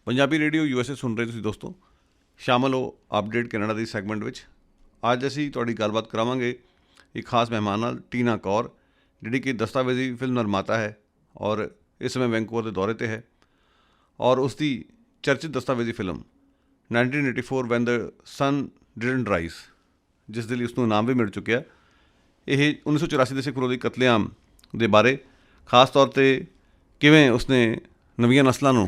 Punjabi radio USA ਸੁਣ ਰਹੇ ਤੁਸੀਂ ਦੋਸਤੋ। ਸ਼ਾਮਲ ਹੋ ਅਪਡੇਟ ਕੈਨੇਡਾ ਦੀ ਸੈਗਮੈਂਟ ਵਿੱਚ। ਅੱਜ ਅਸੀਂ ਤੁਹਾਡੀ ਗੱਲਬਾਤ ਕਰਾਵਾਂਗੇ ਇੱਕ ਖਾਸ ਮਹਿਮਾਨ ਨਾਲ, ਟੀਨਾ ਕੌਰ, ਜਿਹੜੀ ਕਿ ਦਸਤਾਵੇਜ਼ੀ ਫਿਲਮ ਨਿਰਮਾਤਾ ਹੈ ਔਰ ਇਸ ਸਮੇਂ ਵੈਂਕੂਵਰ ਦੇ ਦੌਰੇ 'ਤੇ ਹੈ। ਔਰ ਉਸ ਦੀ ਚਰਚਿਤ ਦਸਤਾਵੇਜ਼ੀ film 1984 when the sun didn't rise, ਜਿਸ ਦੇ ਲਈ ਉਸਨੂੰ ਇਨਾਮ ਵੀ ਮਿਲ ਚੁੱਕਿਆ, ਇਹ 1984 ਦੇ ਸਿੱਖ ਵਿਰੋਧੀ ਕਤਲੇਆਮ ਦੇ ਬਾਰੇ, ਖਾਸ ਤੌਰ 'ਤੇ ਕਿਵੇਂ ਉਸਨੇ ਨਵੀਆਂ ਨਸਲਾਂ ਨੂੰ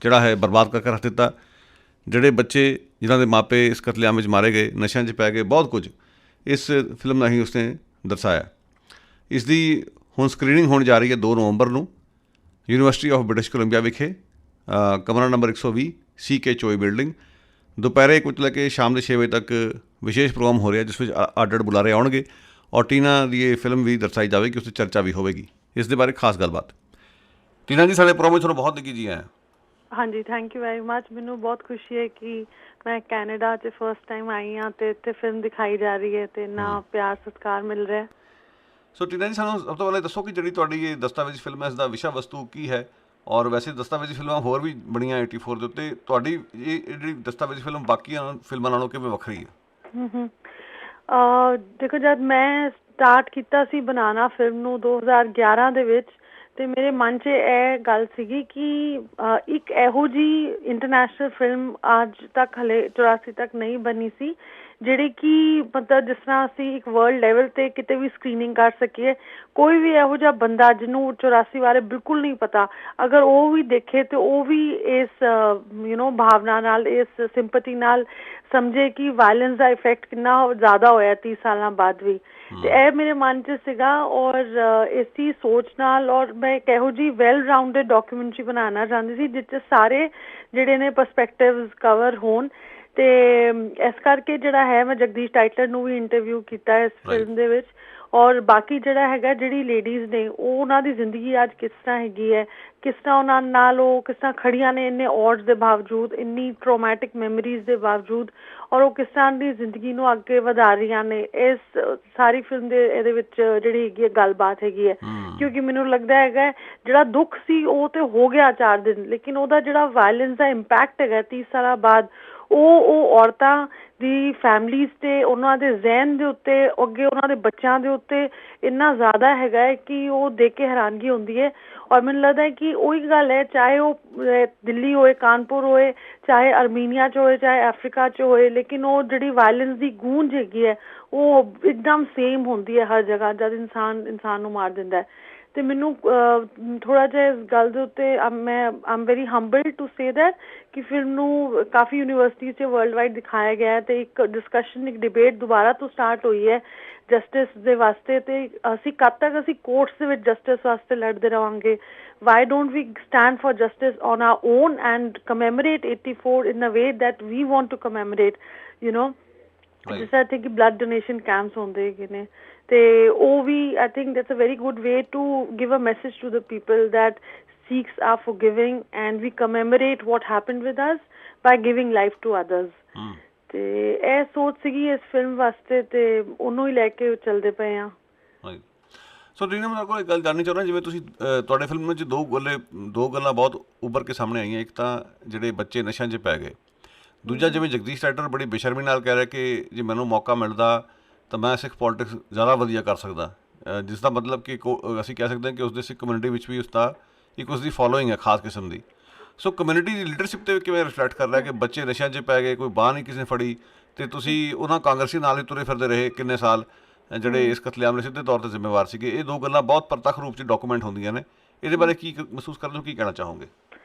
ਜਿਹੜਾ ਹੈ ਬਰਬਾਦ ਕਰਕੇ ਰੱਖ ਦਿੱਤਾ, ਜਿਹੜੇ ਬੱਚੇ ਜਿਨ੍ਹਾਂ ਦੇ ਮਾਪੇ ਇਸ ਕਤਲੇਆਮ ਵਿੱਚ ਮਾਰੇ ਗਏ, ਨਸ਼ਿਆਂ 'ਚ ਪੈ ਗਏ, ਬਹੁਤ ਕੁਝ ਇਸ ਫਿਲਮ ਰਾਹੀਂ ਉਸਨੇ ਦਰਸਾਇਆ। ਇਸ ਦੀ ਹੁਣ ਸਕਰੀਨਿੰਗ ਹੋਣ ਜਾ ਰਹੀ ਹੈ 2 ਨਵੰਬਰ ਨੂੰ ਯੂਨੀਵਰਸਿਟੀ ਆਫ ਬ੍ਰਿਟਿਸ਼ ਕੋਲੰਬੀਆ ਵਿਖੇ, ਕਮਰਾ ਨੰਬਰ 120 CK ਚੋਈ ਬਿਲਡਿੰਗ। ਦੁਪਹਿਰੇ 1 ਵਜੇ ਲੈ ਕੇ ਸ਼ਾਮ ਦੇ 6 ਵਜੇ ਤੱਕ ਵਿਸ਼ੇਸ਼ ਪ੍ਰੋਗਰਾਮ ਹੋ ਰਿਹਾ, ਜਿਸ ਵਿੱਚ ਅੱਡ-ਅੱਡ ਬੁਲਾਰੇ ਆਉਣਗੇ ਔਰ ਟੀਨਾ ਦੀ ਇਹ ਫਿਲਮ ਵੀ ਦਰਸਾਈ ਜਾਵੇਗੀ, ਉਸ 'ਤੇ ਚਰਚਾ ਵੀ ਹੋਵੇਗੀ। ਇਸ ਦੇ ਬਾਰੇ ਖਾਸ ਗੱਲਬਾਤ। ਟੀਨਾ ਜੀ, ਸਾਡੇ ਪ੍ਰੋਗਰਾਮ ਵਿੱਚ ਤੁਹਾਨੂੰ ਬਹੁਤ ਨਿੱਘੀ ਜੀ ਆਇਆ। ਹਾਂਜੀ, ਥੈਂਕ ਯੂ ਵੈਰੀ ਮਚ। ਮੈਨੂੰ ਬਹੁਤ ਖੁਸ਼ੀ ਹੈ ਕਿ ਮੈਂ ਕੈਨੇਡਾ 'ਚ ਫਸਟ ਟਾਈਮ ਆਈ ਹਾਂ ਅਤੇ ਇੱਥੇ ਫਿਲਮ ਦਿਖਾਈ ਜਾ ਰਹੀ ਹੈ ਅਤੇ ਇੰਨਾ ਪਿਆਰ ਸਤਿਕਾਰ ਮਿਲ ਰਿਹਾ। ਸੋ ਟੀਨਾ ਜੀ, ਸਾਨੂੰ ਸਭ ਤੋਂ ਪਹਿਲਾਂ ਦੱਸੋ ਕਿ ਜਿਹੜੀ ਤੁਹਾਡੀ ਇਹ ਦਸਤਾਵੇਜ਼ੀ ਫਿਲਮ ਹੈ, ਇਸ ਦਾ ਵਿਸ਼ਾ ਵਸਤੂ ਕੀ ਹੈ? ਔਰ ਵੈਸੇ ਦਸਤਾਵੇਜ਼ੀ ਫਿਲਮਾਂ ਹੋਰ ਵੀ ਬਣੀਆਂ 84 ਦੇ ਉੱਤੇ, ਤੁਹਾਡੀ ਇਹ ਜਿਹੜੀ ਦਸਤਾਵੇਜ਼ੀ ਫਿਲਮ ਬਾਕੀਆਂ ਫਿਲਮਾਂ ਨਾਲੋਂ ਕਿਵੇਂ ਵੱਖਰੀ ਹੈ? ਦੇਖੋ, ਜਦ ਮੈਂ ਸਟਾਰਟ ਕੀਤਾ ਸੀ ਬਣਾਉਣਾ ਫਿਲਮ ਨੂੰ 2011 ਦੇ ਵਿੱਚ, ਅਤੇ ਮੇਰੇ ਮਨ 'ਚ ਇਹ ਗੱਲ ਸੀਗੀ ਕਿ ਇੱਕ ਇਹੋ ਜਿਹੀ ਇੰਟਰਨੈਸ਼ਨਲ ਫਿਲਮ ਅੱਜ ਤੱਕ ਹਲੇ 84 ਤੱਕ ਨਹੀਂ ਬਣੀ ਸੀ, ਜਿਹੜੀ ਕਿ ਮਤਲਬ ਜਿਸ ਤਰ੍ਹਾਂ ਅਸੀਂ ਇੱਕ ਵਰਲਡ ਲੈਵਲ 'ਤੇ ਕਿਤੇ ਵੀ ਸਕਰੀਨਿੰਗ ਕਰ ਸਕੀਏ। ਕੋਈ ਵੀ ਇਹੋ ਜਿਹਾ ਬੰਦਾ ਜਿਹਨੂੰ 84 ਬਾਰੇ ਬਿਲਕੁਲ ਨਹੀਂ ਪਤਾ, ਅਗਰ ਉਹ ਵੀ ਦੇਖੇ ਅਤੇ ਉਹ ਵੀ ਇਸ ਭਾਵਨਾ ਨਾਲ, ਇਸ ਸਿੰਪੈਥੀ ਨਾਲ ਸਮਝੇ ਕਿ ਵਾਇਲੈਂਸ ਦਾ ਇਫੈਕਟ ਕਿੰਨਾ ਜ਼ਿਆਦਾ ਹੋਇਆ 30 ਸਾਲਾਂ ਬਾਅਦ ਵੀ। ਅਤੇ ਇਹ ਮੇਰੇ ਮਨ 'ਚ ਸੀਗਾ ਔਰ ਇਸੀ ਸੋਚ ਨਾਲ, ਔਰ ਮੈਂ ਇੱਕ ਇਹੋ ਜਿਹੀ ਵੈਲ ਰਾਊਂਡਡ ਡਾਕੂਮੈਂਟਰੀ ਬਣਾਉਣਾ ਚਾਹੁੰਦੀ ਸੀ ਜਿਸ 'ਚ ਸਾਰੇ ਜਿਹੜੇ ਨੇ ਪਰਸਪੈਕਟਿਵ ਕਵਰ ਹੋਣ। ਅਤੇ ਇਸ ਕਰਕੇ ਜਿਹੜਾ ਹੈ, ਮੈਂ ਜਗਦੀਸ਼ ਟਾਈਟਲਰ ਨੂੰ ਵੀ ਇੰਟਰਵਿਊ ਕੀਤਾ ਇਸ ਫਿਲਮ ਦੇ ਵਿੱਚ, ਔਰ ਬਾਕੀ ਜਿਹੜਾ ਹੈਗਾ, ਜਿਹੜੀ ਲੇਡੀਜ਼ ਨੇ ਉਹ ਉਹਨਾਂ ਦੀ ਜ਼ਿੰਦਗੀ ਅੱਜ ਕਿਸ ਤਰ੍ਹਾਂ ਹੈਗੀ ਹੈ, ਕਿਸ ਤਰ੍ਹਾਂ ਉਹਨਾਂ ਨਾਲ ਉਹ ਕਿਸ ਤਰ੍ਹਾਂ ਖੜੀਆਂ ਨੇ ਇੰਨੇ ਔਡਸ ਦੇ ਬਾਵਜੂਦ, ਇੰਨੀ ਟਰੋਮੈਟਿਕ ਮੈਮੋਰੀਜ਼ ਦੇ ਬਾਵਜੂਦ, ਔਰ ਉਹ ਕਿਸ ਤਰ੍ਹਾਂ ਦੀ ਜ਼ਿੰਦਗੀ ਨੂੰ ਅੱਗੇ ਵਧਾ ਰਹੀਆਂ ਨੇ। ਇਸ ਸਾਰੀ ਫਿਲਮ ਦੇ ਇਹਦੇ ਵਿੱਚ ਜਿਹੜੀ ਹੈਗੀ ਹੈ ਗੱਲਬਾਤ ਹੈਗੀ ਹੈ, ਕਿਉਂਕਿ ਮੈਨੂੰ ਲੱਗਦਾ ਹੈਗਾ ਜਿਹੜਾ ਦੁੱਖ ਸੀ ਉਹ ਤਾਂ ਹੋ ਗਿਆ 4 ਦਿਨ, ਲੇਕਿਨ ਉਹਦਾ ਜਿਹੜਾ ਵਾਇਲੈਂਸ ਦਾ ਇੰਪੈਕਟ ਹੈਗਾ 30 ਸਾਲਾਂ ਬਾਅਦ, ਉਹ ਔਰਤਾਂ ਦੀ ਫੈਮਲੀਜ਼ 'ਤੇ, ਉਹਨਾਂ ਦੇ ਜ਼ਹਿਨ ਦੇ ਉੱਤੇ, ਅੱਗੇ ਉਹਨਾਂ ਦੇ ਬੱਚਿਆਂ ਦੇ ਉੱਤੇ ਇੰਨਾ ਜ਼ਿਆਦਾ ਹੈਗਾ ਹੈ ਕਿ ਉਹ ਦੇਖ ਕੇ ਹੈਰਾਨਗੀ ਹੁੰਦੀ ਹੈ। ਔਰ ਮੈਨੂੰ ਲੱਗਦਾ ਹੈ ਕਿ ਉਹੀ ਗੱਲ ਹੈ, ਚਾਹੇ ਉਹ ਦਿੱਲੀ ਹੋਏ, ਕਾਨਪੁਰ ਹੋਏ, ਚਾਹੇ ਅਰਮੀਨੀਆ 'ਚ ਹੋਏ, ਚਾਹੇ ਅਫਰੀਕਾ 'ਚ ਹੋਏ, ਲੇਕਿਨ ਉਹ ਜਿਹੜੀ ਵਾਇਲੈਂਸ ਦੀ ਗੂੰਜ ਹੈਗੀ ਹੈ ਉਹ ਇੱਕਦਮ ਸੇਮ ਹੁੰਦੀ ਹੈ ਹਰ ਜਗ੍ਹਾ ਜਦ ਇਨਸਾਨ ਨੂੰ ਮਾਰ ਦਿੰਦਾ ਹੈ। ਅਤੇ ਮੈਨੂੰ ਥੋੜ੍ਹਾ ਜਿਹਾ ਇਸ ਗੱਲ ਦੇ ਉੱਤੇ ਆਮ ਵੈਰੀ ਹੰਬਲਡ ਟੂ ਸੇ ਦੈਟ ਕਿ ਫਿਲਮ ਨੂੰ ਕਾਫੀ ਯੂਨੀਵਰਸਿਟੀਜ਼ 'ਚ ਵਰਲਡ ਵਾਈਡ ਦਿਖਾਇਆ ਗਿਆ ਅਤੇ ਇੱਕ ਡਿਸਕਸ਼ਨ, ਇੱਕ ਡਿਬੇਟ ਦੁਬਾਰਾ ਤੋਂ ਸਟਾਰਟ ਹੋਈ ਹੈ ਜਸਟਿਸ ਦੇ ਵਾਸਤੇ। ਅਤੇ ਅਸੀਂ ਕਦ ਤੱਕ ਅਸੀਂ ਕੋਰਟਸ ਦੇ ਵਿੱਚ ਜਸਟਿਸ ਵਾਸਤੇ ਲੜਦੇ ਰਹਾਂਗੇ? Why don't we stand for justice on our own and commemorate 84 in a way that we want to commemorate, ਜਿਸ ਤਰ੍ਹਾਂ ਇੱਥੇ ਕਿ ਬਲੱਡ ਡੋਨੇਸ਼ਨ ਕੈਂਪਸ ਹੁੰਦੇ ਹੈਗੇ ਨੇ, ਅਤੇ ਉਹ ਵੀ I think that's a very good way to give a message to the people that Sikhs are forgiving and we commemorate what happened with us by giving life to others. ਤੇ ਇਹ ਸੋਚ ਸੀਗੀ ਇਸ ਫਿਲਮ ਵਾਸਤੇ, ਤੇ ਉਹਨੂੰ ਹੀ ਲੈ ਕੇ ਚੱਲਦੇ ਪਏ ਹਾਂ। ਸੋ ਰੀਨਾ, ਮੈਂ ਕੋਲ ਇੱਕ ਗੱਲ ਜਾਣਨੀ ਚਾਹੁੰਦਾ, ਜਿਵੇਂ ਤੁਸੀਂ ਤੁਹਾਡੇ ਫਿਲਮ ਵਿੱਚ ਦੋ ਗੱਲਾਂ ਬਹੁਤ ਉੱਭਰ ਕੇ ਸਾਹਮਣੇ ਆਈਆਂ। ਇੱਕ ਤਾਂ ਜਿਹੜੇ ਬੱਚੇ ਨਸ਼ਿਆਂ 'ਚ ਪੈ ਗਏ, ਦੂਜਾ ਜਿਵੇਂ ਜਗਦੀਸ਼ ਟਾਈਟਲਰ ਬੜੀ ਬੇਸ਼ਰਮੀ ਨਾਲ ਕਹਿ ਰਿਹਾ ਕਿ ਜੇ ਮੈਨੂੰ ਮੌਕਾ ਮਿਲਦਾ ਤਾਂ ਮੈਂ ਸਿੱਖ ਪੋਲੀਟਿਕਸ ਜ਼ਿਆਦਾ ਵਧੀਆ ਕਰ ਸਕਦਾ, ਜਿਸ ਦਾ ਮਤਲਬ ਕਿ ਅਸੀਂ ਕਹਿ ਸਕਦੇ ਹਾਂ ਕਿ ਉਸਦੇ ਸਿੱਖ ਕਮਿਊਨਿਟੀ ਵਿੱਚ ਵੀ ਉਸਦੀ ਫੋਲੋਇੰਗ ਹੈ ਖਾਸ ਕਿਸਮ ਦੀ। ਸੋ ਕਮਿਊਨਿਟੀ ਦੀ ਲੀਡਰਸ਼ਿਪ 'ਤੇ ਕਿਵੇਂ ਰਿਫਲੈਕਟ ਕਰ ਰਿਹਾ ਕਿ ਬੱਚੇ ਨਸ਼ਿਆਂ 'ਚ ਪੈ ਗਏ, ਕੋਈ ਬਾਂਹ ਨਹੀਂ ਕਿਸੇ ਨੇ ਫੜੀ, ਅਤੇ ਤੁਸੀਂ ਉਹਨਾਂ ਕਾਂਗਰਸੀ ਨਾਲ ਹੀ ਤੁਰੇ ਫਿਰਦੇ ਰਹੇ ਕਿੰਨੇ ਸਾਲ, ਜਿਹੜੇ ਇਸ ਕਤਲੇਆਮ ਦੇ ਸਿੱਧੇ ਤੌਰ 'ਤੇ ਜ਼ਿੰਮੇਵਾਰ ਸੀਗੇ। ਇਹ ਦੋ ਗੱਲਾਂ ਬਹੁਤ ਪ੍ਰਤੱਖ ਰੂਪ 'ਚ ਡਾਕੂਮੈਂਟ ਹੁੰਦੀਆਂ ਨੇ। ਇਹਦੇ ਬਾਰੇ ਕੀ ਮਹਿਸੂਸ ਕਰਦੇ ਹੋ, ਕੀ ਕਹਿਣਾ ਚਾਹੋਗੇ?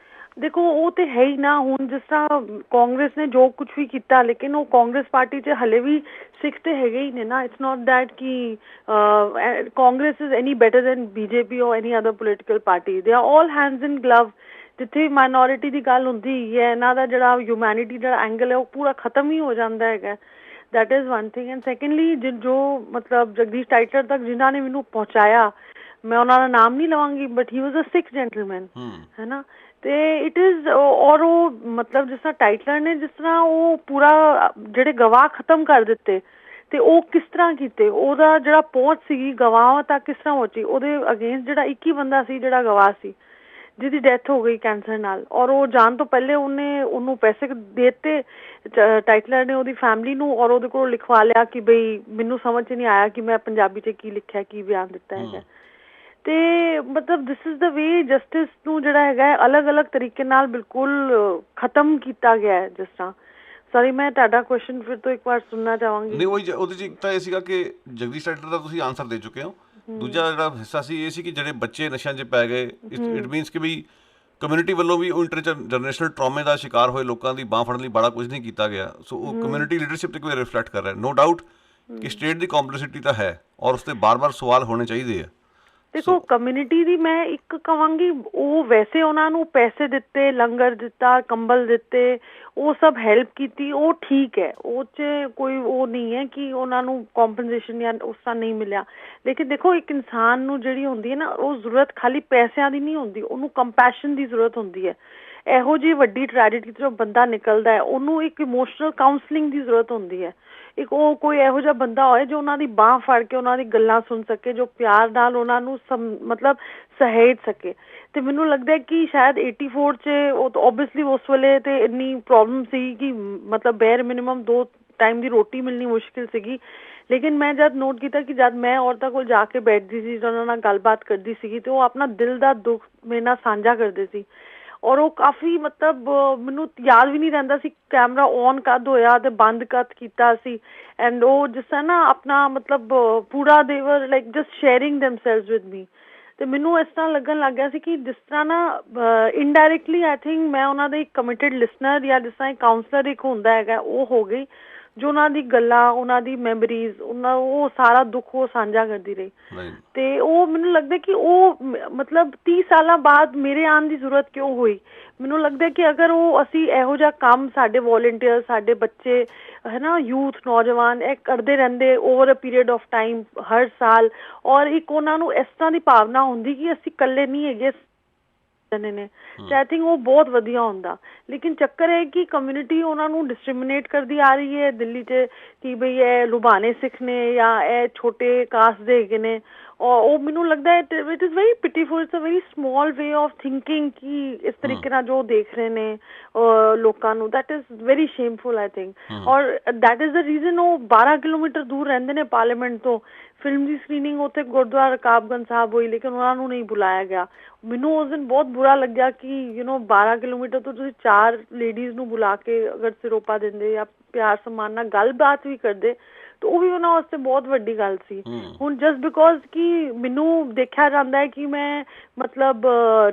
ਦੇਖੋ, ਉਹ ਤਾਂ ਹੈ ਹੀ ਨਾ। ਹੁਣ ਜਿਸ ਤਰ੍ਹਾਂ ਕਾਂਗਰਸ ਨੇ ਜੋ ਕੁਛ ਵੀ ਕੀਤਾ, ਲੇਕਿਨ ਉਹ ਕਾਂਗਰਸ ਪਾਰਟੀ 'ਚ ਹਲੇ ਵੀ ਸਿੱਖ ਤੇ ਹੈਗੇ ਹੀ ਨੇ ਨਾ। ਇਟਸ ਨੋਟ ਦੈਟ ਕਿ Congress is any better than BJP ਔਰ any other political party. They are all hands in glove. ਜਿੱਥੇ ਮਾਈਨੋਰਿਟੀ ਦੀ ਗੱਲ ਹੁੰਦੀ ਹੈ, ਇਹਨਾਂ ਦਾ ਜਿਹੜਾ ਹਿਊਮੈਨਿਟੀ ਜਿਹੜਾ ਐਂਗਲ ਹੈ ਉਹ ਪੂਰਾ ਖਤਮ ਹੀ ਹੋ ਜਾਂਦਾ ਹੈਗਾ। That is one thing. And secondly, ਜੋ ਮਤਲਬ ਜਗਦੀਸ਼ ਟਾਈਟਲਰ ਤੱਕ ਜਿਨ੍ਹਾਂ ਨੇ ਮੈਨੂੰ ਪਹੁੰਚਾਇਆ, ਮੈਂ ਉਹਨਾਂ ਦਾ ਨਾਮ ਨਹੀਂ ਲਵਾਂਗੀ, but he was a Sikh gentleman, ਹੈ ਨਾ। ਅਤੇ ਇਟ ਇਜ਼, ਔਰ ਉਹ ਮਤਲਬ ਜਿਸ ਤਰ੍ਹਾਂ ਟਾਈਟਲਰ ਨੇ, ਜਿਸ ਤਰ੍ਹਾਂ ਉਹ ਪੂਰਾ ਜਿਹੜੇ ਗਵਾਹ ਖਤਮ ਕਰ ਦਿੱਤੇ, ਅਤੇ ਉਹ ਕਿਸ ਤਰ੍ਹਾਂ ਕੀਤੇ, ਉਹਦਾ ਜਿਹੜਾ ਪਹੁੰਚ ਸੀਗੀ ਗਵਾਹਾਂ ਤੱਕ ਕਿਸ ਤਰ੍ਹਾਂ ਪਹੁੰਚੀ, ਉਹਦੇ ਅਗੇਂਸਟ ਜਿਹੜਾ ਇੱਕ ਹੀ ਬੰਦਾ ਸੀ ਜਿਹੜਾ ਗਵਾਹ ਸੀ, ਜਿਹਦੀ ਡੈਥ ਹੋ ਗਈ ਕੈਂਸਰ ਨਾਲ, ਔਰ ਉਹ ਜਾਣ ਤੋਂ ਪਹਿਲੇ ਉਹਨੂੰ ਪੈਸੇ ਦੇਤੇ ਟਾਈਟਲਰ ਨੇ ਉਹਦੀ ਫੈਮਿਲੀ ਨੂੰ, ਔਰ ਉਹਦੇ ਕੋਲ ਲਿਖਵਾ ਲਿਆ ਕਿ ਬਈ ਮੈਨੂੰ ਸਮਝ 'ਚ ਨਹੀਂ ਆਇਆ ਕਿ ਮੈਂ ਪੰਜਾਬੀ 'ਚ ਕੀ ਲਿਖਿਆ, ਕੀ ਬਿਆਨ ਦਿੱਤਾ ਹੈਗਾ। ਤੇ ਮਤਲਬ this is the way justice ਨੂੰ ਜਿਹੜਾ ਹੈਗਾ ਅਲੱਗ-ਅਲੱਗ ਤਰੀਕੇ ਨਾਲ ਬਿਲਕੁਲ ਖਤਮ ਕੀਤਾ ਗਿਆ ਹੈ। ਜਿਸ ਤਰ੍ਹਾਂ ਸੌਰੀ ਮੈਂ ਤੁਹਾਡਾ ਕੁਐਸਚਨ ਫਿਰ ਤੋਂ ਇੱਕ ਵਾਰ ਸੁਣਨਾ ਚਾਹਾਂਗੀ। ਨਹੀਂ, ਉਹਦੇ 'ਚ ਇੱਕ ਤਾਂ ਇਹ ਸੀਗਾ ਕਿ ਜਗਦੀਸ਼ ਟਾਈਟਲਰ ਦਾ ਤੁਸੀਂ ਆਨਸਰ ਦੇ ਚੁੱਕੇ ਹੋ। ਦੂਜਾ ਜਿਹੜਾ ਹਿੱਸਾ ਸੀ ਇਹ ਸੀ ਕਿ ਜਿਹੜੇ ਬੱਚੇ ਨਸ਼ਿਆਂ 'ਚ ਪੈ ਗਏ, ਇਟ ਮੀਨਸ ਕਿ ਵੀ ਕਮਿਊਨਿਟੀ ਵੱਲੋਂ ਵੀ ਉਹ ਇੰਟਰਜਨਰੇਸ਼ਨਲ ਟਰਾਮੇ ਦਾ ਸ਼ਿਕਾਰ ਹੋਏ ਲੋਕਾਂ ਦੀ ਬਾਂਹ ਫੜਨ ਲਈ ਬੜਾ ਕੁਝ ਨਹੀਂ ਕੀਤਾ ਗਿਆ। ਸੋ ਉਹ ਕਮਿਊਨਿਟੀ ਲੀਡਰਸ਼ਿਪ 'ਤੇ ਕੋਈ ਰਿਫਲੈਕਟ ਕਰ ਰਿਹਾ। ਨੋ ਡਾਊਟ ਕਿ ਸਟੇਟ ਦੀ ਕੰਪਲਿਸਿਟੀ ਤਾਂ ਹੈ ਔਰ ਉਸ 'ਤੇ ਬਾਰ-ਬਾਰ ਸਵਾਲ ਹੋਣੇ ਚਾਹੀਦੇ ਆ। ਦੇਖੋ ਕਮਿਊਨਿਟੀ ਦੀ ਮੈਂ ਇੱਕ ਕਹਾਂਗੀ, ਉਹ ਵੈਸੇ ਉਹਨਾਂ ਨੂੰ ਪੈਸੇ ਦਿੱਤੇ, ਲੰਗਰ ਦਿੱਤਾ, ਕੰਬਲ ਦਿੱਤੇ, ਉਹ ਸਭ ਹੈਲਪ ਕੀਤੀ, ਉਹ ਠੀਕ ਹੈ, ਉਹ 'ਚ ਕੋਈ ਉਹ ਨਹੀਂ ਹੈ ਕਿ ਉਹਨਾਂ ਨੂੰ ਕੰਪਨਸੇਸ਼ਨ ਜਾਂ ਉਸ ਤਰ੍ਹਾਂ ਨਹੀਂ ਮਿਲਿਆ। ਲੇਕਿਨ ਦੇਖੋ ਇੱਕ ਇਨਸਾਨ ਨੂੰ ਜਿਹੜੀ ਹੁੰਦੀ ਹੈ ਨਾ, ਉਹ ਜ਼ਰੂਰਤ ਖਾਲੀ ਪੈਸਿਆਂ ਦੀ ਨਹੀਂ ਹੁੰਦੀ, ਉਹਨੂੰ ਕੰਪੈਸ਼ਨ ਦੀ ਜ਼ਰੂਰਤ ਹੁੰਦੀ ਹੈ। ਇਹੋ ਜਿਹੀ ਵੱਡੀ ਟ੍ਰੈਜੇਡੀ ਤੋਂ ਬੰਦਾ ਨਿਕਲਦਾ ਹੈ, ਉਹਨੂੰ ਇੱਕ ਇਮੋਸ਼ਨਲ ਕਾਉਂਸਲਿੰਗ ਦੀ ਜ਼ਰੂਰਤ ਹੁੰਦੀ ਹੈ। ਇੱਕ ਉਹ ਕੋਈ ਇਹੋ ਜਿਹਾ ਬੰਦਾ ਹੋਏ ਜੋ ਉਹਨਾਂ ਦੀ ਬਾਂਹ ਫੜ ਕੇ ਉਹਨਾਂ ਦੀ ਗੱਲਾਂ ਸੁਣ ਸਕੇ, ਜੋ ਪਿਆਰ ਨਾਲ ਉਹਨਾਂ ਨੂੰ ਮਤਲਬ ਸਹੇਜ ਸਕੇ। ਤੇ ਮੈਨੂੰ ਲੱਗਦਾ ਕਿ ਸ਼ਾਇਦ 84 'ਚ ਉਹ ਤਾਂ ਓਬਵੀਅਸਲੀ ਉਸ ਵੇਲੇ ਤੇ ਇੰਨੀ ਪ੍ਰੋਬਲਮ ਸੀ ਕਿ ਮਤਲਬ ਬੇਅਰ ਮਿਨੀਮਮ 2 ਟਾਈਮ ਦੀ ਰੋਟੀ ਮਿਲਣੀ ਮੁਸ਼ਕਿਲ ਸੀਗੀ। ਲੇਕਿਨ ਮੈਂ ਜਦ ਨੋਟ ਕੀਤਾ ਕਿ ਜਦ ਮੈਂ ਔਰਤਾਂ ਕੋਲ ਜਾ ਕੇ ਬੈਠਦੀ ਸੀ, ਉਹਨਾਂ ਨਾਲ ਗੱਲਬਾਤ ਕਰਦੀ ਸੀਗੀ, ਤੇ ਉਹ ਆਪਣਾ ਦਿਲ ਦਾ ਦੁੱਖ ਮੇਰੇ ਨਾਲ ਸਾਂਝਾ ਕਰਦੇ ਸੀ। ਔਰ ਉਹ ਕਾਫੀ ਮਤਲਬ ਮੈਨੂੰ ਯਾਦ ਵੀ ਨਹੀਂ ਰਹਿੰਦਾ ਸੀ ਕੈਮਰਾ ਔਨ ਕਦ ਹੋਇਆ ਤੇ ਬੰਦ ਕਦ ਕੀਤਾ ਸੀ। ਐਂਡ ਉਹ ਜਿਸ ਤਰ੍ਹਾਂ ਨਾ ਆਪਣਾ ਮਤਲਬ ਪੂਰਾ ਦੇ ਵਰ like just sharing ਦੈਮਸੈਲਵਸ with me. ਤੇ ਮੈਨੂੰ ਇਸ ਤਰ੍ਹਾਂ ਲੱਗਣ ਲੱਗ ਗਿਆ ਸੀ ਕਿ ਜਿਸ ਤਰ੍ਹਾਂ ਨਾ ਇਨਡਾਇਰੈਕਟਲੀ ਆਈ ਥਿੰਕ ਮੈਂ ਉਹਨਾਂ ਦੇ ਇੱਕ ਕਮਿਟਡ ਲਿਸਨਰ ਜਾਂ ਜਿਸ ਤਰ੍ਹਾਂ ਇੱਕ ਕਾਉਂਸਲਰ ਇੱਕ ਹੁੰਦਾ ਹੈਗਾ, ਉਹ ਹੋ ਗਈ ਜੋ ਉਹਨਾਂ ਦੀ ਗੱਲਾਂ, ਉਹਨਾਂ ਦੀ ਮੈਮਰੀਜ਼, ਉਹ ਸਾਰਾ ਦੁੱਖ ਉਹ ਸਾਂਝਾ ਕਰਦੀ ਰਹੀ। ਤੇ ਉਹ ਮੈਨੂੰ ਲੱਗਦਾ ਕਿ ਉਹ ਮਤਲਬ 30 ਸਾਲਾਂ ਬਾਅਦ ਮੇਰੇ ਆਉਣ ਦੀ ਜ਼ਰੂਰਤ ਕਿਉਂ ਹੋਈ। ਮੈਨੂੰ ਲੱਗਦਾ ਕਿ ਅਗਰ ਉਹ ਅਸੀਂ ਇਹੋ ਜਿਹਾ ਕੰਮ ਸਾਡੇ ਵੋਲੰਟੀਅਰ, ਸਾਡੇ ਬੱਚੇ ਹੈ ਨਾ, ਯੂਥ, ਨੌਜਵਾਨ ਇਹ ਕਰਦੇ ਰਹਿੰਦੇ over a period of time ਹਰ ਸਾਲ, ਔਰ ਇੱਕ ਉਹਨਾਂ ਨੂੰ ਇਸ ਤਰ੍ਹਾਂ ਦੀ ਭਾਵਨਾ ਹੁੰਦੀ ਕਿ ਅਸੀਂ ਇਕੱਲੇ ਨਹੀਂ ਹੈਗੇ ਨੇ, ਤੇ ਆਈ ਥਿੰਕ ਉਹ ਬਹੁਤ ਵਧੀਆ ਹੁੰਦਾ। ਲੇਕਿਨ ਚੱਕਰ ਹੈ ਕਿ ਕਮਿਊਨਿਟੀ ਉਹਨਾਂ ਨੂੰ ਡਿਸਕ੍ਰਿਮੀਨੇਟ ਕਰਦੀ ਆ ਰਹੀ ਹੈ ਦਿੱਲੀ 'ਚ ਕਿ ਬਈ ਇਹ ਲੁਬਾਣੇ ਸਿੱਖ ਨੇ ਜਾਂ ਇਹ ਛੋਟੇ ਕਾਸਟ ਦੇ ਹੈਗੇ ਨੇ। ਔਰ ਉਹ ਮੈਨੂੰ ਲੱਗਦਾ ਹੈ it is very pitiful, it's a very small way of thinking ਕਿ ਇਸ ਤਰੀਕੇ ਨਾਲ ਜੋ ਦੇਖ ਰਹੇ ਨੇ ਲੋਕਾਂ ਨੂੰ, that is very shameful I think. ਔਰ ਦੈਟ ਇਜ਼ ਦ ਰੀਜ਼ਨ ਉਹ 12 ਕਿਲੋਮੀਟਰ ਦੂਰ ਰਹਿੰਦੇ ਨੇ ਪਾਰਲੀਮੈਂਟ ਤੋਂ। ਫਿਲਮ ਦੀ ਸਕਰੀਨਿੰਗ ਉੱਥੇ ਗੁਰਦੁਆਰਾ ਰਕਾਬਗੰਜ ਸਾਹਿਬ ਹੋਈ, ਲੇਕਿਨ ਉਹਨਾਂ ਨੂੰ ਨਹੀਂ ਬੁਲਾਇਆ ਗਿਆ। ਮੈਨੂੰ ਉਸ ਦਿਨ ਬਹੁਤ ਬੁਰਾ ਲੱਗਿਆ ਕਿ 12 ਕਿਲੋਮੀਟਰ ਤੋਂ ਤੁਸੀਂ 4 ਲੇਡੀਜ਼ ਨੂੰ ਬੁਲਾ ਕੇ ਅਗਰ ਸਿਰੋਪਾ ਦਿੰਦੇ ਜਾਂ ਪਿਆਰ ਸਨਮਾਨ ਨਾਲ ਗੱਲਬਾਤ ਵੀ ਕਰਦੇ ਤਾਂ ਉਹ ਵੀ ਉਹਨਾਂ ਵਾਸਤੇ ਬਹੁਤ ਵੱਡੀ ਗੱਲ ਸੀ। ਹੁਣ ਜਸਟ ਬਿਕੋਜ਼ ਕਿ ਮੈਨੂੰ ਦੇਖਿਆ ਜਾਂਦਾ ਹੈ ਕਿ ਮੈਂ ਮਤਲਬ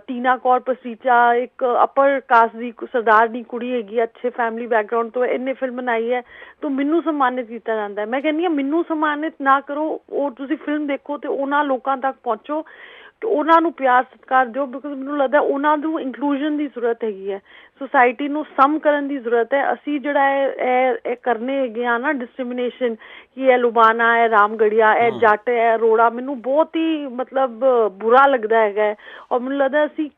ਟੀਨਾ ਕੌਰ ਪਸੀਚਾ ਇੱਕ ਅਪਰ ਕਾਸਟ ਦੀ ਸਰਦਾਰ ਦੀ ਕੁੜੀ ਹੈਗੀ, ਅੱਛੇ ਫੈਮਿਲੀ ਬੈਕਗਰਾਊਂਡ ਤੋਂ, ਇਹਨੇ ਫਿਲਮ ਬਣਾਈ ਹੈ ਤਾਂ ਮੈਨੂੰ ਸਨਮਾਨਿਤ ਕੀਤਾ ਜਾਂਦਾ ਹੈ। ਮੈਂ ਕਹਿੰਦੀ ਹਾਂ ਮੈਨੂੰ ਸਨਮਾਨਿਤ ਨਾ ਕਰੋ, ਉਹ ਤੁਸੀਂ ਫਿਲਮ ਦੇਖੋ ਤੇ ਉਹਨਾਂ ਲੋਕਾਂ ਤੱਕ ਪਹੁੰਚੋ, ਉਹਨਾਂ ਨੂੰ ਪਿਆਰ ਸਤਿਕਾਰ ਦਿਓ, ਬਿਕੋਜ਼ ਮੈਨੂੰ ਲੱਗਦਾ ਉਹਨਾਂ ਨੂੰ ਇਨਕਲੂਜਨ ਦੀ ਜ਼ਰੂਰਤ ਹੈਗੀ ਹੈ, ਸੁਸਾਇਟੀ ਨੂੰ ਸਮ ਕਰਨ ਦੀ ਜ਼ਰੂਰਤ ਹੈ। ਅਸੀਂ ਜਿਹੜਾ ਇਹ ਕਰਨੇ ਹੈਗੇ ਆ ਨਾ ਡਿਸਕ੍ਰਿਮੀਨੇਸ਼ਨ ਕਿ ਇਹ ਲੁਬਾਨਾ, ਇਹ ਰਾਮਗੜੀਆ, ਇਹ ਜੱਟ, ਇਹ ਅਰੋੜਾ, ਮੈਨੂੰ ਬਹੁਤ ਹੀ ਮਤਲਬ ਬੁਰਾ ਲੱਗਦਾ ਹੈਗਾ। ਔਰ ਮੈਨੂੰ ਲੱਗਦਾ ਅਸੀਂ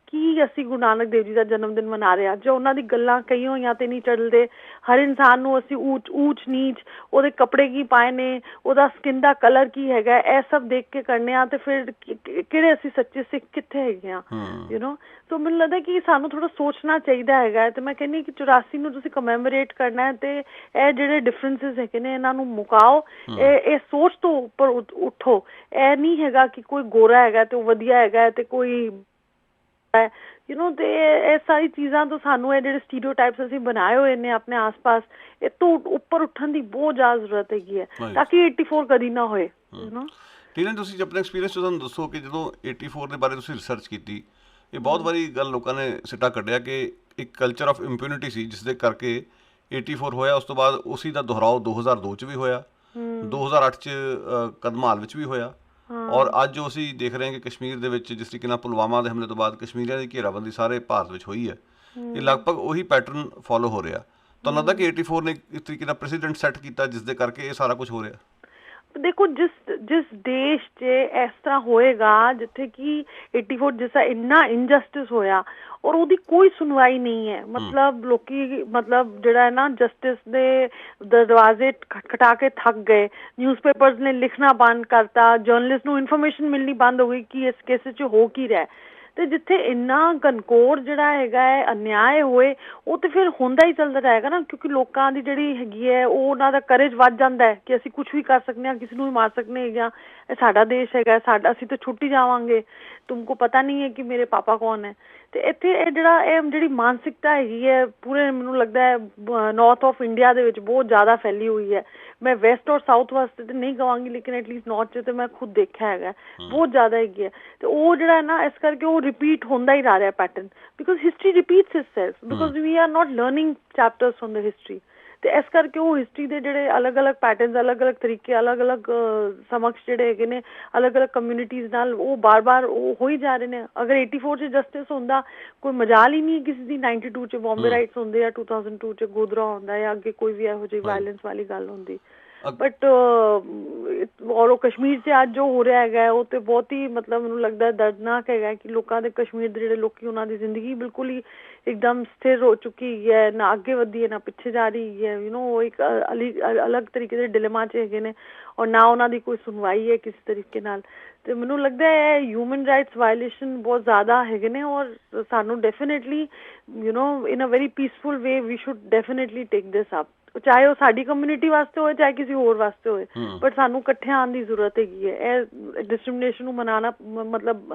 ਗੁਰੂ ਨਾਨਕ ਦੇਵ ਜੀ ਦਾ ਜਨਮ ਦਿਨ ਮਨਾ ਰਹੇ ਹਾਂ, ਜੋ ਉਹਨਾਂ ਦੀ ਗੱਲਾਂ ਕਹੀ ਹੋਈਆਂ ਤੇ ਨਹੀਂ ਚੱਲਦੇ। ਹਰ ਇਨਸਾਨ ਨੂੰ ਅਸੀਂ ਊਚ ਨੀਚ, ਉਹਦੇ ਕੱਪੜੇ ਕੀ ਪਾਏ ਨੇ, ਉਹਦਾ ਸਕਿਨ ਦਾ ਕਲਰ ਕੀ ਹੈਗਾ, ਇਹ ਸਭ ਦੇਖ ਕੇ ਕਰਨੇ ਆ, ਤੇ ਫਿਰ ਕਿਹੜੇ ਅਸੀਂ ਸੱਚੇ ਸਿੱਖ ਕਿੱਥੇ ਹੈਗੇ ਆ, ਸੋ ਮੈਨੂੰ ਲੱਗਦਾ ਕਿ ਸਾਨੂੰ ਥੋੜਾ ਸੋਚਣਾ ਚਾਹੀਦਾ ਹੈਗਾ। ਤੇ ਮੈਂ ਕਹਿੰਦੀ ਕਿ 84 ਨੂੰ ਤੁਸੀਂ ਕਮੈਮੋਰੇਟ ਕਰਨਾ ਹੈ ਤੇ ਇਹ ਜਿਹੜੇ ਡਿਫਰੈਂਸਿਸ ਹੈਗੇ ਨੇ ਇਹਨਾਂ ਨੂੰ ਮੁਕਾਓ, ਇਹ ਸੋਚ ਤੋਂ ਉੱਪਰ ਉੱਠੋ। ਇਹ ਨਹੀਂ ਹੈਗਾ ਕਿ ਕੋਈ ਗੋਰਾ ਹੈਗਾ ਤੇ ਉਹ ਵਧੀਆ ਹੈਗਾ ਤੇ ਕੋਈ ਤੇ ਇਹ ਸਾਰੀ ਚੀਜ਼ਾਂ ਤੋਂ ਸਾਨੂੰ ਇਹ ਜਿਹੜੇ ਸਟੀਰੀਓਟਾਈਪਸ ਅਸੀਂ ਬਣਾਏ ਹੋਏ ਨੇ ਆਪਣੇ ਆਸ-ਪਾਸ, ਇਹ ਤੋਂ ਉੱਪਰ ਉੱਠਣ ਦੀ ਬਹੁਤ ਜ਼ਿਆਦਾ ਜ਼ਰੂਰਤ ਹੈਗੀ ਹੈ ਤਾਂ ਕਿ 84 ਕਦੀ ਨਾ ਹੋਏ। ਟੀਨਾ, ਤੁਸੀਂ ਆਪਣੇ ਐਕਸਪੀਰੀਅੰਸ ਤੁਹਾਨੂੰ ਦੱਸੋ ਕਿ ਜਦੋਂ 84 ਦੇ ਬਾਰੇ ਤੁਸੀਂ ਰਿਸਰਚ ਕੀਤੀ, ਇਹ ਬਹੁਤ ਵਾਰੀ ਗੱਲ ਲੋਕਾਂ ਨੇ ਸਿੱਟਾ ਕੱਢਿਆ ਕਿ ਇੱਕ ਕਲਚਰ ਆਫ ਇੰਪਿਊਨਿਟੀ ਸੀ ਜਿਸ ਦੇ ਕਰਕੇ 84 ਹੋਇਆ। ਉਸ ਤੋਂ ਬਾਅਦ ਉਸੀ ਦਾ ਦੁਹਰਾਓ 2002 'ਚ ਵੀ ਹੋਇਆ, 2008 'ਚ ਕਦਮਾਲ ਵਿੱਚ ਵੀ ਹੋਇਆ, ਔਰ ਅੱਜ ਅਸੀਂ ਦੇਖ ਰਹੇ ਹਾਂ ਕਿ ਕਸ਼ਮੀਰ ਦੇ ਵਿੱਚ ਜਿਸ ਤਰੀਕੇ ਨਾਲ ਪੁਲਵਾਮਾ ਦੇ ਹਮਲੇ ਤੋਂ ਬਾਅਦ ਕਸ਼ਮੀਰੀਆਂ ਦੀ ਘੇਰਾਬੰਦੀ ਸਾਰੇ ਭਾਰਤ ਵਿੱਚ ਹੋਈ ਹੈ। ਇਹ ਲਗਭਗ ਉਹੀ ਪੈਟਰਨ ਫੋਲੋ ਹੋ ਰਿਹਾ। ਤੁਹਾਨੂੰ ਲੱਗਦਾ ਕਿ 84 ਨੇ ਇਸ ਤਰੀਕੇ ਨਾਲ ਪ੍ਰੈਸੀਡੈਂਟ ਸੈੱਟ ਕੀਤਾ ਜਿਸ ਦੇ ਕਰਕੇ ਇਹ ਸਾਰਾ ਕੁਝ ਹੋ ਰਿਹਾ? ਦੇਖੋ ਜਿਸ ਦੇਸ਼ 'ਚ ਇਸ ਤਰ੍ਹਾਂ ਹੋਏਗਾ ਜਿੱਥੇ ਕਿ 84 ਜਿਸਾ ਇੰਨਾ ਇਨਜਸਟਿਸ ਹੋਇਆ ਔਰ ਉਹਦੀ ਕੋਈ ਸੁਣਵਾਈ ਨਹੀਂ ਹੈ, ਮਤਲਬ ਲੋਕੀ ਮਤਲਬ ਜਿਹੜਾ ਹੈ ਨਾ ਜਸਟਿਸ ਦੇ ਦਰਵਾਜ਼ੇ ਖਟਖਟਾ ਕੇ ਥੱਕ ਗਏ, ਨਿਊਜ਼ਪੇਪਰਸ ਨੇ ਲਿਖਣਾ ਬੰਦ ਕਰਤਾ, ਜਰਨਲਿਸਟ ਨੂੰ ਇਨਫੋਰਮੇਸ਼ਨ ਮਿਲਣੀ ਬੰਦ ਹੋ ਗਈ ਕਿ ਇਸ ਕੇਸ 'ਚ ਹੋ ਕੀ ਰਿਹਾ। ਤੇ ਜਿੱਥੇ ਇੰਨਾ ਘਨਘੋਰ ਜਿਹੜਾ ਹੈਗਾ ਹੈ ਅਨਿਆਏ ਹੋਏ, ਉਹ ਤੇ ਫਿਰ ਹੁੰਦਾ ਹੀ ਚੱਲਦਾ ਜਾਏਗਾ ਨਾ, ਕਿਉਂਕਿ ਲੋਕਾਂ ਦੀ ਜਿਹੜੀ ਹੈਗੀ ਹੈ ਉਹ ਉਹਨਾਂ ਦਾ ਕਰੇਜ ਵੱਧ ਜਾਂਦਾ ਹੈ ਕਿ ਅਸੀਂ ਕੁਝ ਵੀ ਕਰ ਸਕਦੇ ਹਾਂ, ਕਿਸੇ ਨੂੰ ਵੀ ਮਾਰ ਸਕਦੇ ਹੈਗੇ ਹਾਂ, ਇਹ ਸਾਡਾ ਦੇਸ਼ ਹੈਗਾ, ਸਾਡਾ, ਅਸੀਂ ਤਾਂ ਛੁੱਟੀ ਜਾਵਾਂਗੇ, ਤੁਮਕੋ ਪਤਾ ਨਹੀਂ ਹੈ ਕਿ ਮੇਰੇ ਪਾਪਾ ਕੌਣ ਹੈ। ਤੇ ਇੱਥੇ ਇਹ ਜਿਹੜੀ ਮਾਨਸਿਕਤਾ ਹੈਗੀ ਹੈ ਪੂਰੇ, ਮੈਨੂੰ ਲੱਗਦਾ ਹੈ ਨਾਰਥ ਆਫ ਇੰਡੀਆ ਦੇ ਵਿੱਚ ਬਹੁਤ ਜ਼ਿਆਦਾ ਫੈਲੀ ਹੋਈ ਹੈ। ਮੈਂ ਵੈਸਟ ਔਰ ਸਾਊਥ ਵਾਸਤੇ ਤੇ ਨਹੀਂ ਕਹਾਂਗੀ, ਲੇਕਿਨ ਐਟਲੀਸਟ ਨਾਰਥ 'ਚ ਤੇ ਮੈਂ ਖੁਦ ਦੇਖਿਆ ਹੈਗਾ ਬਹੁਤ ਜ਼ਿਆਦਾ ਹੈਗੀ ਹੈ। ਤੇ ਉਹ ਜਿਹੜਾ ਨਾ, ਇਸ ਕਰਕੇ ਉਹ ਰਿਪੀਟ ਹੁੰਦਾ ਹੀ ਰਹਿ ਰਿਹਾ pattern, because history repeats itself, because we are not learning chapters from the history. ਤੇ ਇਸ ਕਰਕੇ ਉਹ ਹਿਸਟਰੀ ਦੇ ਜਿਹੜੇ ਅਲੱਗ-ਅਲੱਗ ਪੈਟਰਨਸ, ਅਲੱਗ-ਅਲੱਗ ਤਰੀਕੇ, ਅਲੱਗ-ਅਲੱਗ ਸਮਕਸ਼ ਜਿਹੜੇ ਹੈਗੇ ਨੇ ਅਲੱਗ-ਅਲੱਗ ਕਮਿਊਨਿਟੀਜ਼ ਨਾਲ, ਉਹ ਬਾਰ-ਬਾਰ ਉਹ ਹੋ ਹੀ ਜਾ ਰਹੇ ਨੇ। ਅਗਰ 84 'ਚ ਜਸਟਿਸ ਹੁੰਦਾ, ਕੋਈ ਮਜਾਲ ਹੀ ਨਹੀਂ ਕਿਸੇ ਦੀ, 92 'ਚ ਬੰਬੇ ਰਾਈਟਸ ਹੁੰਦੇ, ਜਾਂ 2002 'ਚ ਗੋਧਰਾ ਹੁੰਦਾ, ਜਾਂ ਅੱਗੇ ਕੋਈ ਵੀ ਇਹੋ ਜਿਹੀ ਵਾਇਲੈਂਸ ਵਾਲੀ ਗੱਲ ਹੁੰਦੀ। ਬਟ ਔਰ ਉਹ ਕਸ਼ਮੀਰ 'ਚ ਅੱਜ ਜੋ ਹੋ ਰਿਹਾ ਹੈਗਾ ਉਹ ਤੇ ਬਹੁਤ ਹੀ, ਮਤਲਬ ਮੈਨੂੰ ਲੱਗਦਾ ਦਰਦਨਾਕ ਹੈਗਾ ਕਿ ਲੋਕਾਂ ਦੇ, ਕਸ਼ਮੀਰ ਦੇ ਜਿਹੜੇ ਲੋਕੀ, ਉਹਨਾਂ ਦੀ ਜ਼ਿੰਦਗੀ ਬਿਲਕੁਲ ਹੀ ਇੱਕਦਮ ਸਥਿਰ ਹੋ ਚੁੱਕੀ ਹੈ, ਨਾ ਅੱਗੇ ਵਧੀ ਹੈ ਨਾ ਪਿੱਛੇ ਜਾ ਰਹੀ ਹੈ। ਉਹ ਇੱਕ ਅਲੱਗ ਤਰੀਕੇ ਦੇ ਡਿਲੇਮਾ 'ਚ ਹੈਗੇ ਨੇ, ਔਰ ਨਾ ਉਹਨਾਂ ਦੀ ਕੋਈ ਸੁਣਵਾਈ ਹੈ ਕਿਸੇ ਤਰੀਕੇ ਨਾਲ। ਤੇ ਮੈਨੂੰ ਲੱਗਦਾ ਹੈ ਹਿਊਮਨ ਰਾਈਟਸ ਵਾਇਲੇਸ਼ਨ ਬਹੁਤ ਜ਼ਿਆਦਾ ਹੈਗੇ ਨੇ, ਔਰ ਸਾਨੂੰ definitely in a very peaceful way we should definitely take this up, ਚਾਹੇ ਉਹ ਸਾਡੀ ਕਮਿਊਨਿਟੀ ਵਾਸਤੇ ਹੋਏ, ਚਾਹੇ ਕਿਸੇ ਹੋਰ ਵਾਸਤੇ ਹੋਏ, ਬਟ ਸਾਨੂੰ ਇਕੱਠੇ ਆਉਣ ਦੀ ਜ਼ਰੂਰਤ ਹੈਗੀ ਹੈ। ਇਹ ਡਿਸਕ੍ਰਿਮੀਨੇਸ਼ਨ ਨੂੰ ਮਨਾਉਣਾ, ਮਤਲਬ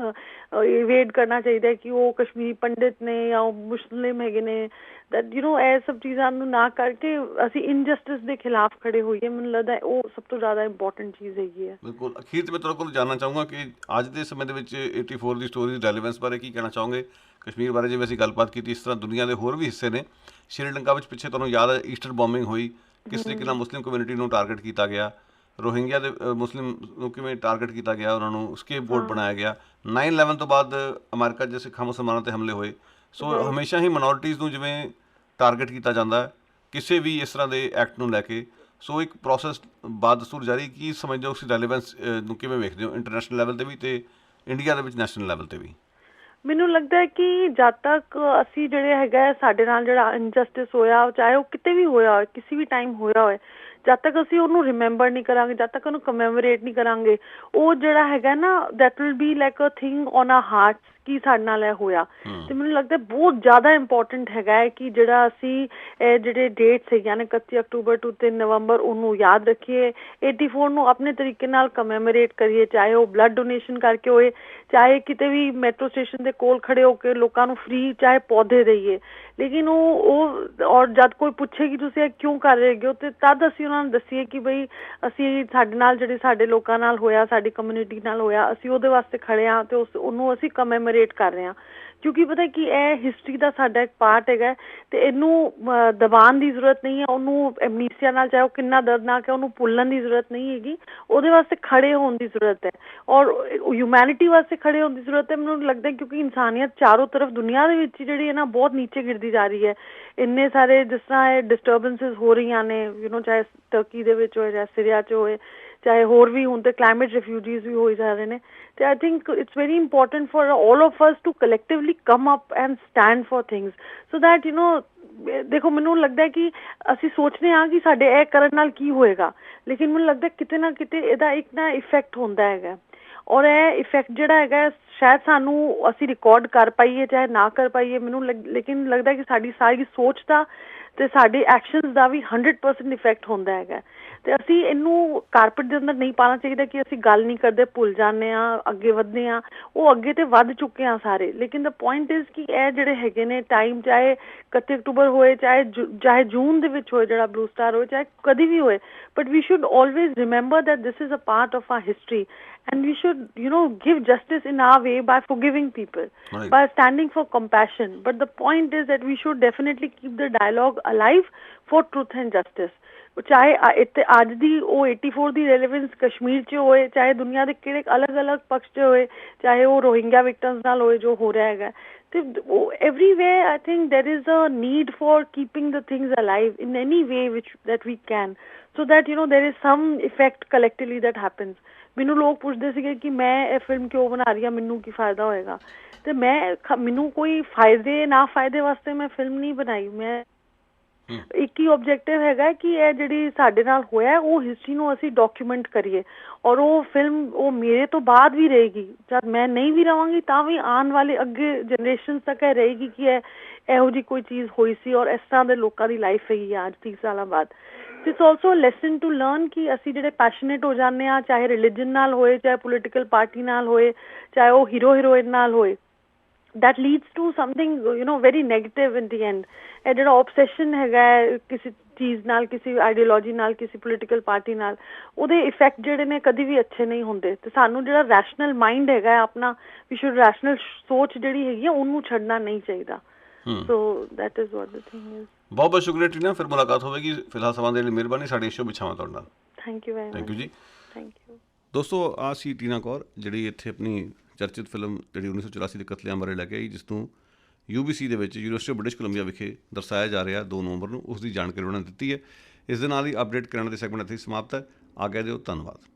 ਇਵੇਡ ਕਰਨਾ ਚਾਹੀਦਾ ਹੈ ਕਿ ਉਹ ਕਸ਼ਮੀਰੀ ਪੰਡਿਤ ਨੇ ਜਾਂ ਉਹ ਮੁਸਲਿਮ ਹੈਗੇ ਨੇ, ਦੈਟ ਇਹ ਸਭ ਚੀਜ਼ਾਂ ਨੂੰ ਨਾ ਕਰਕੇ ਅਸੀਂ ਇਨਜਸਟਿਸ ਦੇ ਖਿਲਾਫ ਖੜੇ ਹੋਈਏ। ਮੈਨੂੰ ਲੱਗਦਾ ਉਹ ਸਭ ਤੋਂ ਜ਼ਿਆਦਾ ਇੰਪੋਰਟੈਂਟ ਚੀਜ਼ ਹੈਗੀ ਹੈ। ਬਿਲਕੁਲ। ਅਖੀਰ 'ਤੇ ਮੈਂ ਤੁਹਾਡੇ ਕੋਲ ਜਾਣਨਾ ਚਾਹੂੰਗਾ ਕਿ ਅੱਜ ਦੇ ਸਮੇਂ ਦੇ ਵਿੱਚ 84 ਦੀ ਸਟੋਰੀ ਦੀ ਰੈਲੀਵੈਂਸ ਬਾਰੇ ਕੀ ਕਹਿਣਾ ਚਾਹੋਗੇ? ਕਸ਼ਮੀਰ ਬਾਰੇ ਜਿਵੇਂ ਅਸੀਂ ਗੱਲਬਾਤ ਕੀਤੀ, ਇਸ ਤਰ੍ਹਾਂ ਦੁਨੀਆ ਦੇ ਹੋਰ ਵੀ ਹਿੱਸੇ ਨੇ। ਸ਼੍ਰੀਲੰਕਾ ਵਿੱਚ ਪਿੱਛੇ ਤੁਹਾਨੂੰ ਯਾਦ ਹੈ ਈਸਟਰ ਬੋਮਿੰਗ ਹੋਈ, ਕਿਸ ਤਰੀਕੇ ਨਾਲ ਮੁਸਲਿਮ ਕਮਿਊਨਿਟੀ ਨੂੰ ਟਾਰਗੇਟ ਕੀਤਾ ਗਿਆ, ਰੋਹਿੰਗਿਆ ਦੇ ਮੁਸਲਿਮ ਨੂੰ ਕਿਵੇਂ ਟਾਰਗੇਟ ਕੀਤਾ ਗਿਆ, ਉਹਨਾਂ ਨੂੰ ਸਕੇਪ ਬੋਰਡ ਬਣਾਇਆ ਗਿਆ। 9/11 ਤੋਂ ਬਾਅਦ ਅਮਰੀਕਾ 'ਚ ਸਿੱਖਾਂ ਮੁਸਲਮਾਨਾਂ 'ਤੇ ਹਮਲੇ ਹੋਏ। ਸੋ ਹਮੇਸ਼ਾ ਹੀ ਮਾਈਨੋਰਿਟੀਜ਼ ਨੂੰ ਜਿਵੇਂ ਟਾਰਗੇਟ ਕੀਤਾ ਜਾਂਦਾ ਹੈ ਕਿਸੇ ਵੀ ਇਸ ਤਰ੍ਹਾਂ ਦੇ ਐਕਟ ਨੂੰ ਲੈ ਕੇ। ਸੋ ਇੱਕ ਪ੍ਰੋਸੈਸ ਬਾਦਸਤੂਰ ਜਾਰੀ, ਕੀ ਸਮਝਦੇ ਹੋ ਉਸ ਰੈਲੇਵੈਂਸ ਨੂੰ ਕਿਵੇਂ ਵੇਖਦੇ ਹੋ ਇੰਟਰਨੈਸ਼ਨਲ ਲੈਵਲ 'ਤੇ ਵੀ ਅਤੇ ਇੰਡੀਆ ਦੇ ਵਿੱਚ ਨੈਸ਼ਨਲ ਲੈਵਲ 'ਤੇ ਵੀ? ਮੈਨੂੰ ਲੱਗਦਾ ਹੈ ਕਿ ਜਦ ਤੱਕ ਅਸੀਂ ਜਿਹੜੇ ਹੈਗਾ ਸਾਡੇ ਨਾਲ ਜਿਹੜਾ ਇਨਜਸਟਿਸ ਹੋਇਆ, ਚਾਹੇ ਉਹ ਕਿਤੇ ਵੀ ਹੋਇਆ ਹੋਏ, ਕਿਸੇ ਵੀ ਟਾਈਮ ਹੋਇਆ ਹੋਏ, ਜਦ ਤੱਕ ਅਸੀਂ ਉਹਨੂੰ ਰਿਮੈਂਬਰ ਨਹੀਂ ਕਰਾਂਗੇ, ਜਦ ਤੱਕ ਉਹਨੂੰ ਕਮੈਮੋਰੇਟ ਨਹੀਂ ਕਰਾਂਗੇ, ਉਹ ਜਿਹੜਾ ਹੈਗਾ ਨਾ, that will be like a thing on our hearts ਕੀ ਸਾਡੇ ਨਾਲ ਇਹ ਹੋਇਆ। ਤੇ ਮੈਨੂੰ ਲੱਗਦਾ ਬਹੁਤ ਜ਼ਿਆਦਾ ਇੰਪੋਰਟੈਂਟ ਹੈਗਾ ਹੈ ਕਿ ਜਿਹੜਾ ਅਸੀਂ ਇਹ ਜਿਹੜੇ ਡੇਟਸ ਹੈਗੀਆਂ ਨੇ 31 ਅਕਤੂਬਰ ਟੂ 3 ਨਵੰਬਰ, ਉਹਨੂੰ ਯਾਦ ਰੱਖੀਏ। 84 ਨੂੰ ਆਪਣੇ ਤਰੀਕੇ ਨਾਲ ਕਮੈਮੋਰੇਟ ਕਰੀਏ, ਚਾਹੇ ਉਹ ਬਲੱਡ ਡੋਨੇਸ਼ਨ ਕਰਕੇ ਹੋਏ, ਚਾਹੇ ਕਿਤੇ ਵੀ ਮੈਟਰੋ ਸਟੇਸ਼ਨ ਦੇ ਕੋਲ ਖੜੇ ਹੋ ਕੇ ਲੋਕਾਂ ਨੂੰ ਫ੍ਰੀ ਚਾਹੇ ਪੌਦੇ ਦੇਈਏ। ਲੇਕਿਨ ਉਹ ਔਰ ਜਦ ਕੋਈ ਪੁੱਛੇ ਕਿ ਤੁਸੀਂ ਇਹ ਕਿਉਂ ਕਰ ਰਹੇ ਹੋ, ਤੇ ਤਦ ਅਸੀਂ ਉਹਨਾਂ ਨੂੰ ਦੱਸੀਏ ਕਿ ਬਈ ਅਸੀਂ, ਸਾਡੇ ਨਾਲ ਜਿਹੜੇ ਸਾਡੇ ਲੋਕਾਂ ਨਾਲ ਹੋਇਆ, ਸਾਡੀ ਕਮਿਊਨਿਟੀ ਨਾਲ ਹੋਇਆ, ਅਸੀਂ ਉਹਦੇ ਵਾਸਤੇ ਖੜੇ ਹਾਂ ਤੇ ਉਹਨੂੰ ਅਸੀਂ ਕਮੈਮੋਰੇਟ ਕਰ ਰਹੇ ਹਾਂ। ਕਿਉਂਕਿ ਪਤਾ ਕਿ ਇਹ ਹਿਸਟਰੀ ਦਾ ਸਾਡਾ ਇੱਕ ਪਾਰਟ ਹੈਗਾ ਤੇ ਇਹਨੂੰ ਦਬਾਉਣ ਦੀ ਜ਼ਰੂਰਤ ਨਹੀਂ ਹੈ, ਉਹਨੂੰ ਐਮਨੀਸੀਆ ਨਾਲ, ਚਾਹੇ ਉਹ ਕਿੰਨਾ ਦਰਦਨਾਕ ਹੈ, ਉਹਨੂੰ ਭੁੱਲਣ ਦੀ ਜ਼ਰੂਰਤ ਨਹੀਂ ਹੈਗੀ। ਉਹਦੇ ਵਾਸਤੇ ਖੜੇ ਹੋਣ ਦੀ ਜ਼ਰੂਰਤ ਹੈ, ਔਰ ਹਿਊਮੈਨਿਟੀ ਵਾਸਤੇ ਖੜੇ ਹੋਣ ਦੀ ਜ਼ਰੂਰਤ ਹੈ। ਮੈਨੂੰ ਲੱਗਦਾ ਕਿਉਂਕਿ ਇਨਸਾਨੀਅਤ ਚਾਰੋਂ ਤਰਫ ਦੁਨੀਆ ਦੇ ਵਿੱਚ ਜਿਹੜੀ ਹੈ ਨਾ ਬਹੁਤ ਨੀਚੇ ਗਿਰਦੀ ਜਾ ਰਹੀ ਹੈ। ਇੰਨੇ ਸਾਰੇ ਜਿਸ ਤਰ੍ਹਾਂ ਇਹ ਡਿਸਟਰਬੈਂਸਿਸ ਹੋ ਰਹੀਆਂ ਨੇ, ਚਾਹੇ ਟਰਕੀ ਦੇ ਵਿੱਚ ਹੋਏ, ਚਾਹੇ ਸੀਰੀਆ 'ਚ ਹੋਏ, ਚਾਹੇ ਹੋਰ ਵੀ ਹੁਣ ਤੇ ਕਲਾਈਮੇਟ ਰਿਫਿਊਜੀਜ਼ ਵੀ ਹੋਈ ਜਾ ਰਹੇ ਨੇ। ਤੇ I think it's very important for all of us to collectively come up and stand for things so that ਦੇਖੋ, ਮੈਨੂੰ ਲੱਗਦਾ ਕਿ ਅਸੀਂ ਸੋਚਦੇ ਹਾਂ ਕਿ ਸਾਡੇ ਇਹ ਕਰਨ ਨਾਲ ਕੀ ਹੋਏਗਾ, ਲੇਕਿਨ ਮੈਨੂੰ ਲੱਗਦਾ ਕਿਤੇ ਨਾ ਕਿਤੇ ਇਹਦਾ ਇੱਕ ਨਾ ਇਫੈਕਟ ਹੁੰਦਾ ਹੈਗਾ, ਔਰ ਇਹ ਇਫੈਕਟ ਜਿਹੜਾ ਹੈਗਾ ਸ਼ਾਇਦ ਸਾਨੂੰ ਅਸੀਂ ਰਿਕਾਰਡ ਕਰ ਪਾਈਏ ਚਾਹੇ ਨਾ ਕਰ ਪਾਈਏ, ਮੈਨੂੰ ਲੇਕਿਨ ਲੱਗਦਾ ਕਿ ਸਾਡੀ ਸਾਰੀ ਸੋਚ ਦਾ ਤੇ ਸਾਡੇ ਐਕਸ਼ਨਸ ਦਾ ਵੀ 100% ਇਫੈਕਟ ਹੁੰਦਾ ਹੈਗਾ। ਤੇ ਅਸੀਂ ਇਹਨੂੰ ਕਾਰਪੇਟ ਦੇ ਅੰਦਰ ਨਹੀਂ ਪਾਉਣਾ ਚਾਹੀਦਾ ਕਿ ਅਸੀਂ ਗੱਲ ਨਹੀਂ ਕਰਦੇ, ਭੁੱਲ ਜਾਂਦੇ ਹਾਂ, ਅੱਗੇ ਵਧਦੇ ਹਾਂ। ਉਹ ਅੱਗੇ ਤੇ ਵੱਧ ਚੁੱਕੇ ਹਾਂ ਸਾਰੇ, ਲੇਕਿਨ ਦਾ ਪੁਆਇੰਟ ਇਜ਼ ਕਿ ਇਹ ਜਿਹੜੇ ਹੈਗੇ ਨੇ ਟਾਈਮ, ਚਾਹੇ 31 ਅਕਤੂਬਰ ਹੋਏ, ਚਾਹੇ ਜੂਨ ਦੇ ਵਿੱਚ ਹੋਏ ਜਿਹੜਾ ਬਲੂ ਸਟਾਰ ਹੋਏ, ਚਾਹੇ ਕਦੀ ਵੀ ਹੋਏ, but we should always remember that this is a part of our history and we should give justice in our way by forgiving people, right, by standing for compassion. But the point is that we should definitely keep the dialogue alive for truth and justice. ਚਾਹੇ ਇੱਥੇ ਅੱਜ ਦੀ ਉਹ 84 ਦੀ relevance Kashmir 'ਚ ਹੋਏ, ਚਾਹੇ ਦੁਨੀਆ ਦੇ ਕਿਹੜੇ ਅਲੱਗ-ਅਲੱਗ ਪਕਸ਼ 'ਚ ਹੋਏ, ਚਾਹੇ ਉਹ ਰੋਹਿੰਗਿਆ ਵਿਕਟਮਸ ਨਾਲ ਹੋਏ ਜੋ ਹੋ ਰਿਹਾ ਹੈਗਾ, ਤੇ everywhere I think there is a need for keeping the things alive in any way that we can, so that there is some effect collectively that happens. ਮੈਨੂੰ ਲੋਕ ਪੁੱਛਦੇ ਸੀਗੇ ਕਿ ਮੈਂ ਇਹ ਫਿਲਮ ਕਿਉਂ ਬਣਾ ਰਹੀ ਹਾਂ, ਮੈਨੂੰ ਕੀ ਫਾਇਦਾ ਹੋਏਗਾ, ਤੇ ਮੈਨੂੰ ਕੋਈ ਫਾਇਦੇ ਨਾ ਫਾਇਦੇ ਵਾਸਤੇ ਮੈਂ ਫਿਲਮ ਨਹੀਂ ਬਣਾਈ। ਮੈਂ ਇੱਕ ਹੀ ਆਬਜੈਕਟਿਵ ਹੈਗਾ ਕਿ ਇਹ ਜਿਹੜੀ ਸਾਡੇ ਨਾਲ ਹੋਇਆ ਉਹ ਹਿਸਟਰੀ ਨੂੰ ਅਸੀਂ ਡਾਕੂਮੈਂਟ ਕਰੀਏ ਔਰ ਉਹ ਫਿਲਮ ਉਹ ਮੇਰੇ ਤੋਂ ਬਾਅਦ ਵੀ ਰਹੇਗੀ, ਜਦ ਮੈਂ ਨਹੀਂ ਵੀ ਰਵਾਂਗੀ ਤਾਂ ਵੀ ਆਉਣ ਵਾਲੇ ਅੱਗੇ ਜਨਰੇਸ਼ਨ ਤੱਕ ਇਹ ਰਹੇਗੀ ਕਿ ਇਹੋ ਜਿਹੀ ਕੋਈ ਚੀਜ਼ ਹੋਈ ਸੀ ਔਰ ਇਸ ਤਰ੍ਹਾਂ ਦੇ ਲੋਕਾਂ ਦੀ ਲਾਈਫ ਹੈਗੀ ਆ ਅੱਜ 30 ਸਾਲਾਂ ਬਾਅਦ। It's also lesson to learn ਕਿ ਅਸੀਂ ਜਿਹੜੇ ਪੈਸ਼ਨੇਟ ਹੋ ਜਾਂਦੇ ਹਾਂ, ਚਾਹੇ ਰਿਲੀਜਨ ਨਾਲ ਹੋਏ, ਚਾਹੇ ਪੋਲੀਟੀਕਲ ਪਾਰਟੀ ਨਾਲ ਹੋਏ, ਚਾਹੇ ਉਹ ਹੀਰੋ ਹੀਰੋਇਨ ਨਾਲ ਹੋਏ, that leads to something very negative in the end। ਇਹ ਜਿਹੜਾ obsession ਹੈਗਾ ਕਿਸੇ ਚੀਜ਼ ਨਾਲ, ਕਿਸੇ ਆਈਡੀਓਲੋਜੀ ਨਾਲ, ਕਿਸੇ ਪੋਲੀਟੀਕਲ ਪਾਰਟੀ ਨਾਲ, ਉਹਦੇ ਇਫੈਕਟ ਜਿਹੜੇ ਨੇ ਕਦੀ ਵੀ ਅੱਛੇ ਨਹੀਂ ਹੁੰਦੇ। ਤੇ ਸਾਨੂੰ ਜਿਹੜਾ ਰੈਸ਼ਨਲ ਮਾਈਂਡ ਹੈਗਾ ਆਪਣਾ, ਵੀ ਸ਼ੁਡ ਰੈਸ਼ਨਲ ਸੋਚ ਜਿਹੜੀ ਹੈਗੀ ਆ ਉਹਨੂੰ ਛੱਡਣਾ ਨਹੀਂ ਚਾਹੀਦਾ। ਸੋ that is what the thing is। ਬਹੁਤ ਬਹੁਤ ਸ਼ੁਕਰੀਆ ਟੀਨਾ, ਫਿਰ ਮੁਲਾਕਾਤ ਹੋਵੇਗੀ। ਫਿਲਹਾਲ ਸਮਾਂ ਦੇ ਲਈ ਮਿਹਰਬਾਨੀ, ਸਾਡੇ ਸ਼ੋਅ ਵਿਛਾਵਾਂ ਤੁਹਾਡੇ ਨਾਲ। Thank you very much. Thank you ਜੀ। ਥੈਂਕ ਯੂ ਦੋਸਤੋ, ਆ ਸੀ ਟੀਨਾ ਕੌਰ ਜਿਹੜੀ ਇੱਥੇ ਆਪਣੀ ਚਰਚਿਤ ਫਿਲਮ ਜਿਹੜੀ 1984 ਦੇ ਕਤਲੇਆਮ ਬਾਰੇ ਲੈ ਕੇ ਆਈ, ਜਿਸ ਨੂੰ UBC ਦੇ ਵਿੱਚ ਯੂਨੀਵਰਸਿਟੀ ਆਫ ਬ੍ਰਿਟਿਸ਼ ਕੋਲੰਬੀਆ ਵਿਖੇ ਦਰਸਾਇਆ ਜਾ ਰਿਹਾ 2 ਨਵੰਬਰ ਨੂੰ। ਉਸ ਦੀ ਜਾਣਕਾਰੀ ਉਹਨਾਂ ਨੇ ਦਿੱਤੀ ਹੈ। ਇਸ ਦੇ ਨਾਲ ਹੀ ਅਪਡੇਟ ਕੈਨੇਡਾ ਦੇ ਸੈਗਮੈਂਟ ਇੱਥੇ ਸਮਾਪਤ ਹੈ। ਆਗਿਆ ਦਿਓ, ਧੰਨਵਾਦ।